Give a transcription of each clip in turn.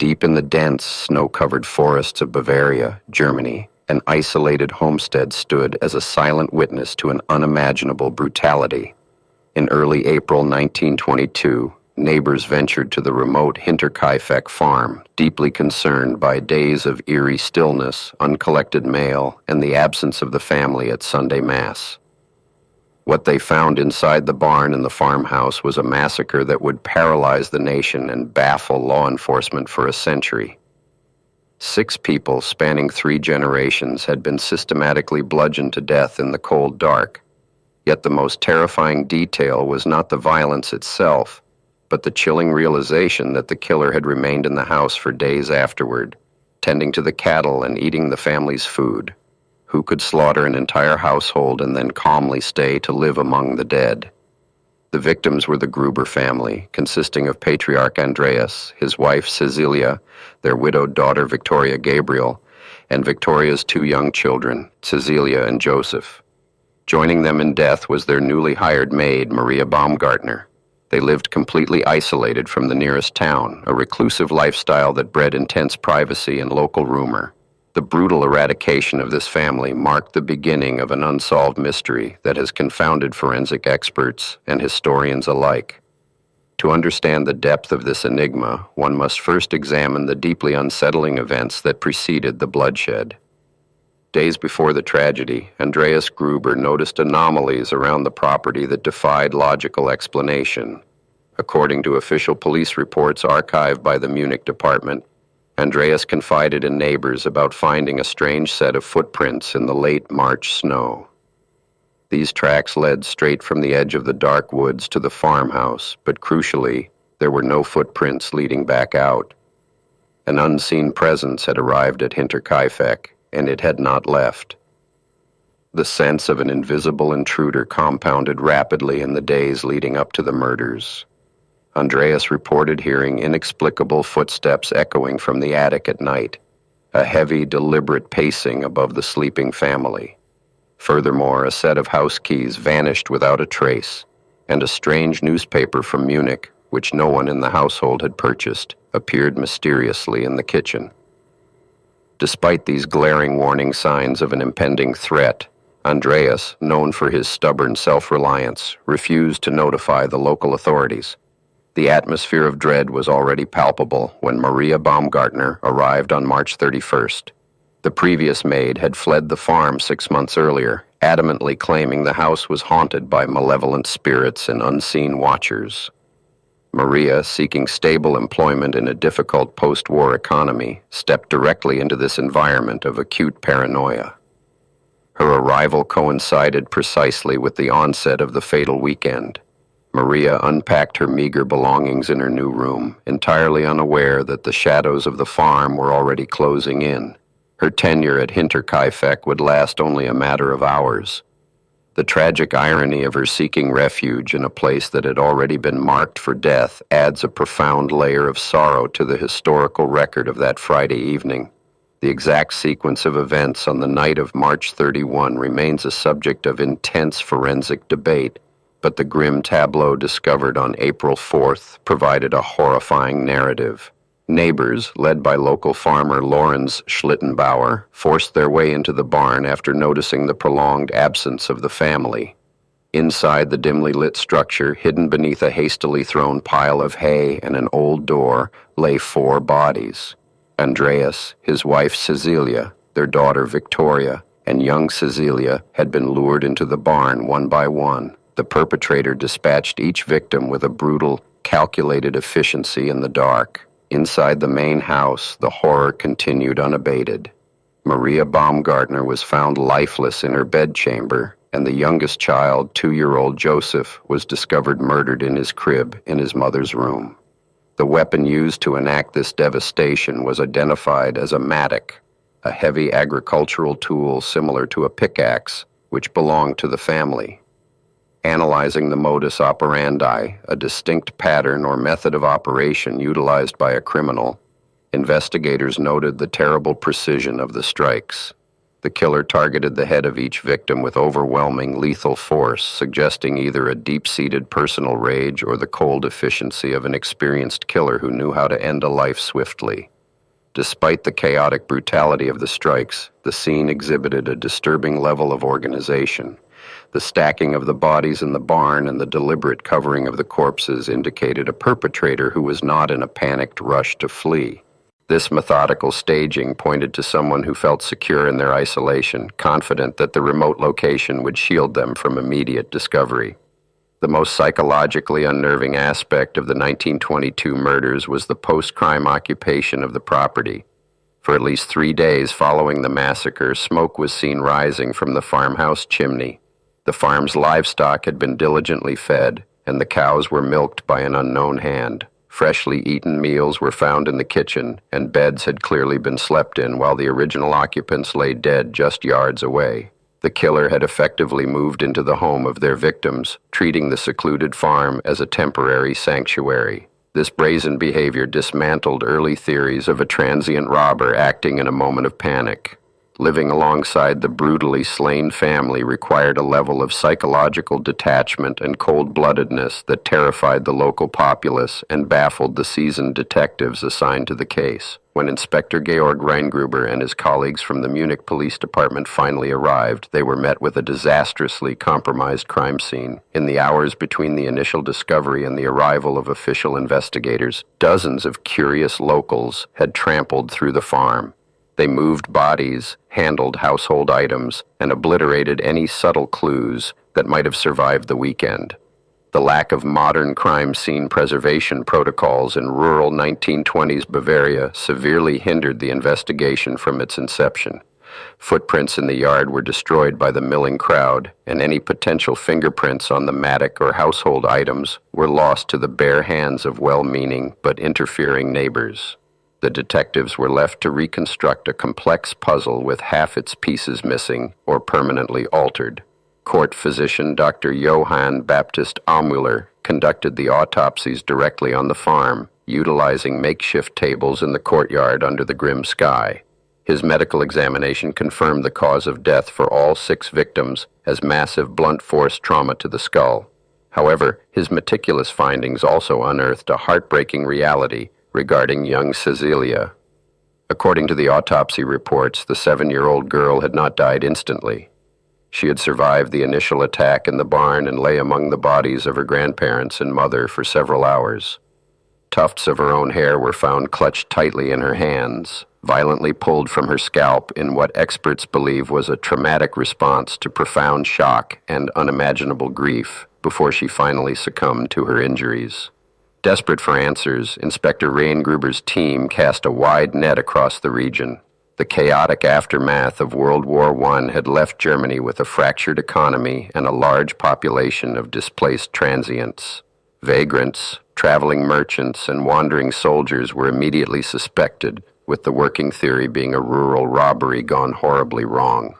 Deep in the dense, snow-covered forests of Bavaria, Germany, an isolated homestead stood as a silent witness to an unimaginable brutality. In early April 1922, neighbors ventured to the remote Hinterkaifeck farm, deeply concerned by days of eerie stillness, uncollected mail, and the absence of the family at Sunday Mass. What they found inside the barn and the farmhouse was a massacre that would paralyze the nation and baffle law enforcement for a century. 6 people spanning 3 generations had been systematically bludgeoned to death in the cold dark. Yet the most terrifying detail was not the violence itself, but the chilling realization that the killer had remained in the house for days afterward, tending to the cattle and eating the family's food. Who could slaughter an entire household and then calmly stay to live among the dead? The victims were the Gruber family, consisting of patriarch Andreas, his wife Cecilia, their widowed daughter Victoria Gabriel, and Victoria's 2 young children, Cecilia and Joseph. Joining them in death was their newly hired maid, Maria Baumgartner. They lived completely isolated from the nearest town, a reclusive lifestyle that bred intense privacy and local rumor. The brutal eradication of this family marked the beginning of an unsolved mystery that has confounded forensic experts and historians alike. To understand the depth of this enigma, one must first examine the deeply unsettling events that preceded the bloodshed. Days before the tragedy, Andreas Gruber noticed anomalies around the property that defied logical explanation. According to official police reports archived by the Munich department, Andreas confided in neighbors about finding a strange set of footprints in the late March snow. These tracks led straight from the edge of the dark woods to the farmhouse, but crucially, there were no footprints leading back out. An unseen presence had arrived at Hinterkaifeck, and it had not left. The sense of an invisible intruder compounded rapidly in the days leading up to the murders. Andreas reported hearing inexplicable footsteps echoing from the attic at night, a heavy, deliberate pacing above the sleeping family. Furthermore, a set of house keys vanished without a trace, and a strange newspaper from Munich, which no one in the household had purchased, appeared mysteriously in the kitchen. Despite these glaring warning signs of an impending threat, Andreas, known for his stubborn self-reliance, refused to notify the local authorities. The atmosphere of dread was already palpable when Maria Baumgartner arrived on March 31st. The previous maid had fled the farm 6 months earlier, adamantly claiming the house was haunted by malevolent spirits and unseen watchers. Maria, seeking stable employment in a difficult post-war economy, stepped directly into this environment of acute paranoia. Her arrival coincided precisely with the onset of the fatal weekend. Maria unpacked her meager belongings in her new room, entirely unaware that the shadows of the farm were already closing in. Her tenure at Hinterkaifeck would last only a matter of hours. The tragic irony of her seeking refuge in a place that had already been marked for death adds a profound layer of sorrow to the historical record of that Friday evening. The exact sequence of events on the night of March 31 remains a subject of intense forensic debate, but the grim tableau discovered on April 4th provided a horrifying narrative. Neighbors, led by local farmer Lorenz Schlittenbauer, forced their way into the barn after noticing the prolonged absence of the family. Inside the dimly lit structure, hidden beneath a hastily thrown pile of hay and an old door, lay 4 bodies. Andreas, his wife Cecilia, their daughter Victoria, and young Cecilia had been lured into the barn one by one. The perpetrator dispatched each victim with a brutal, calculated efficiency in the dark. Inside the main house, the horror continued unabated. Maria Baumgartner was found lifeless in her bedchamber, and the youngest child, 2-year-old Joseph, was discovered murdered in his crib in his mother's room. The weapon used to enact this devastation was identified as a mattock, a heavy agricultural tool similar to a pickaxe, which belonged to the family. Analyzing the modus operandi, a distinct pattern or method of operation utilized by a criminal, investigators noted the terrible precision of the strikes. The killer targeted the head of each victim with overwhelming lethal force, suggesting either a deep-seated personal rage or the cold efficiency of an experienced killer who knew how to end a life swiftly. Despite the chaotic brutality of the strikes, the scene exhibited a disturbing level of organization. The stacking of the bodies in the barn and the deliberate covering of the corpses indicated a perpetrator who was not in a panicked rush to flee. This methodical staging pointed to someone who felt secure in their isolation, confident that the remote location would shield them from immediate discovery. The most psychologically unnerving aspect of the 1922 murders was the post-crime occupation of the property. For at least 3 days following the massacre, smoke was seen rising from the farmhouse chimney. The farm's livestock had been diligently fed, and the cows were milked by an unknown hand. Freshly eaten meals were found in the kitchen, and beds had clearly been slept in while the original occupants lay dead just yards away. The killer had effectively moved into the home of their victims, treating the secluded farm as a temporary sanctuary. This brazen behavior dismantled early theories of a transient robber acting in a moment of panic. Living alongside the brutally slain family required a level of psychological detachment and cold-bloodedness that terrified the local populace and baffled the seasoned detectives assigned to the case. When Inspector Georg Gruber and his colleagues from the Munich Police Department finally arrived, they were met with a disastrously compromised crime scene. In the hours between the initial discovery and the arrival of official investigators, dozens of curious locals had trampled through the farm. They moved bodies, handled household items, and obliterated any subtle clues that might have survived the weekend. The lack of modern crime scene preservation protocols in rural 1920s Bavaria severely hindered the investigation from its inception. Footprints in the yard were destroyed by the milling crowd, and any potential fingerprints on the mattock or household items were lost to the bare hands of well-meaning but interfering neighbors. The detectives were left to reconstruct a complex puzzle with half its pieces missing or permanently altered. Court physician Dr. Johann Baptist Aumüller conducted the autopsies directly on the farm, utilizing makeshift tables in the courtyard under the grim sky. His medical examination confirmed the cause of death for all 6 victims as massive blunt force trauma to the skull. However, his meticulous findings also unearthed a heartbreaking reality regarding young Cecilia. According to the autopsy reports, the 7-year-old girl had not died instantly. She had survived the initial attack in the barn and lay among the bodies of her grandparents and mother for several hours. Tufts of her own hair were found clutched tightly in her hands, violently pulled from her scalp in what experts believe was a traumatic response to profound shock and unimaginable grief before she finally succumbed to her injuries. Desperate for answers, Inspector Gruber's team cast a wide net across the region. The chaotic aftermath of World War I had left Germany with a fractured economy and a large population of displaced transients. Vagrants, traveling merchants, and wandering soldiers were immediately suspected, with the working theory being a rural robbery gone horribly wrong.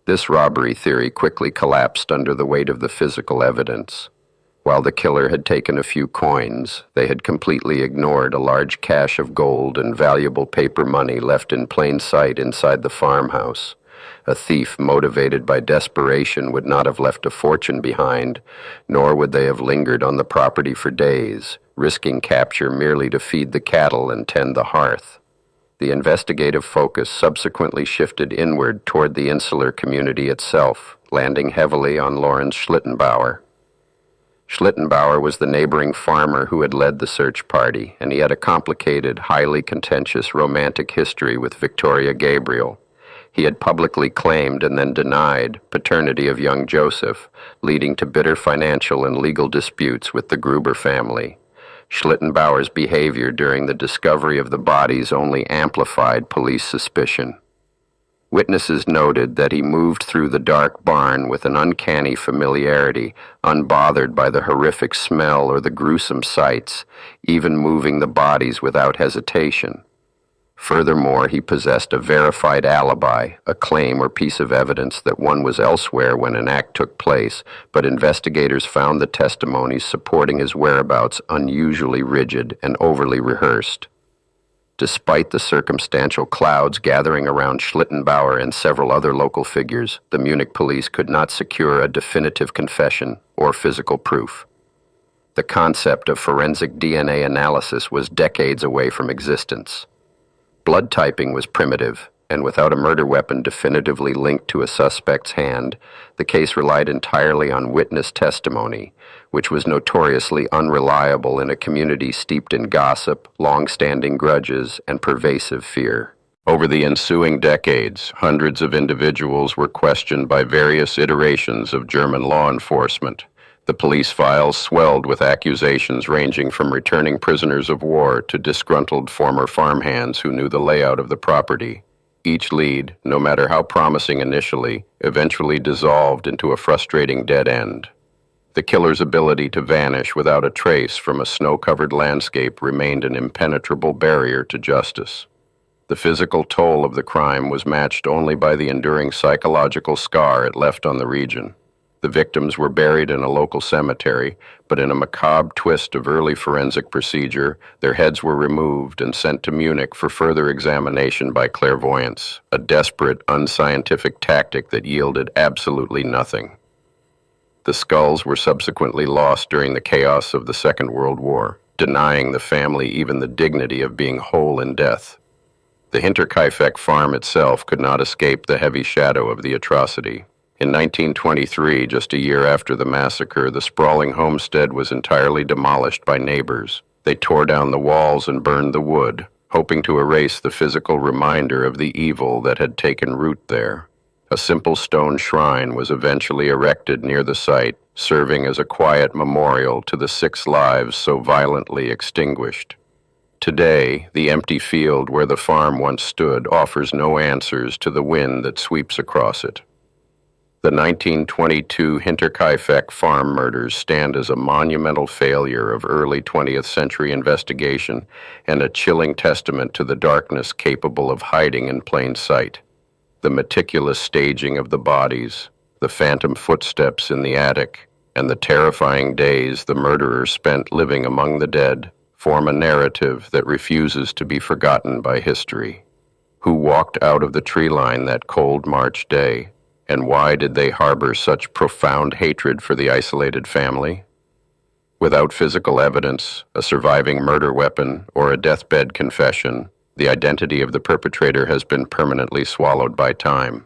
This robbery theory quickly collapsed under the weight of the physical evidence. While the killer had taken a few coins, they had completely ignored a large cache of gold and valuable paper money left in plain sight inside the farmhouse. A thief motivated by desperation would not have left a fortune behind, nor would they have lingered on the property for days, risking capture merely to feed the cattle and tend the hearth. The investigative focus subsequently shifted inward toward the insular community itself, landing heavily on Lorenz Schlittenbauer. Schlittenbauer was the neighboring farmer who had led the search party, and he had a complicated, highly contentious romantic history with Victoria Gabriel. He had publicly claimed and then denied paternity of young Joseph, leading to bitter financial and legal disputes with the Gruber family. Schlittenbauer's behavior during the discovery of the bodies only amplified police suspicion. Witnesses noted that he moved through the dark barn with an uncanny familiarity, unbothered by the horrific smell or the gruesome sights, even moving the bodies without hesitation. Furthermore, he possessed a verified alibi, a claim or piece of evidence that one was elsewhere when an act took place, but investigators found the testimonies supporting his whereabouts unusually rigid and overly rehearsed. Despite the circumstantial clouds gathering around Schlittenbauer and several other local figures, the Munich police could not secure a definitive confession or physical proof. The concept of forensic DNA analysis was decades away from existence. Blood typing was primitive, and without a murder weapon definitively linked to a suspect's hand, the case relied entirely on witness testimony, which was notoriously unreliable in a community steeped in gossip, long-standing grudges, and pervasive fear. Over the ensuing decades, hundreds of individuals were questioned by various iterations of German law enforcement. The police files swelled with accusations ranging from returning prisoners of war to disgruntled former farmhands who knew the layout of the property. Each lead, no matter how promising initially, eventually dissolved into a frustrating dead end. The killer's ability to vanish without a trace from a snow-covered landscape remained an impenetrable barrier to justice. The physical toll of the crime was matched only by the enduring psychological scar it left on the region. The victims were buried in a local cemetery, but in a macabre twist of early forensic procedure, their heads were removed and sent to Munich for further examination by clairvoyants, a desperate, unscientific tactic that yielded absolutely nothing. The skulls were subsequently lost during the chaos of the Second World War, denying the family even the dignity of being whole in death. The Hinterkaifeck farm itself could not escape the heavy shadow of the atrocity. In 1923, just a year after the massacre, the sprawling homestead was entirely demolished by neighbors. They tore down the walls and burned the wood, hoping to erase the physical reminder of the evil that had taken root there. A simple stone shrine was eventually erected near the site, serving as a quiet memorial to the 6 lives so violently extinguished. Today, the empty field where the farm once stood offers no answers to the wind that sweeps across it. The 1922 Hinterkaifeck farm murders stand as a monumental failure of early 20th century investigation and a chilling testament to the darkness capable of hiding in plain sight. The meticulous staging of the bodies, the phantom footsteps in the attic, and the terrifying days the murderer spent living among the dead form a narrative that refuses to be forgotten by history. Who walked out of the tree line that cold March day? And why did they harbor such profound hatred for the isolated family? Without physical evidence, a surviving murder weapon, or a deathbed confession, the identity of the perpetrator has been permanently swallowed by time.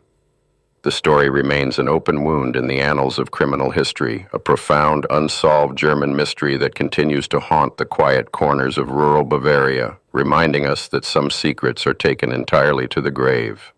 The story remains an open wound in the annals of criminal history, a profound, unsolved German mystery that continues to haunt the quiet corners of rural Bavaria, reminding us that some secrets are taken entirely to the grave.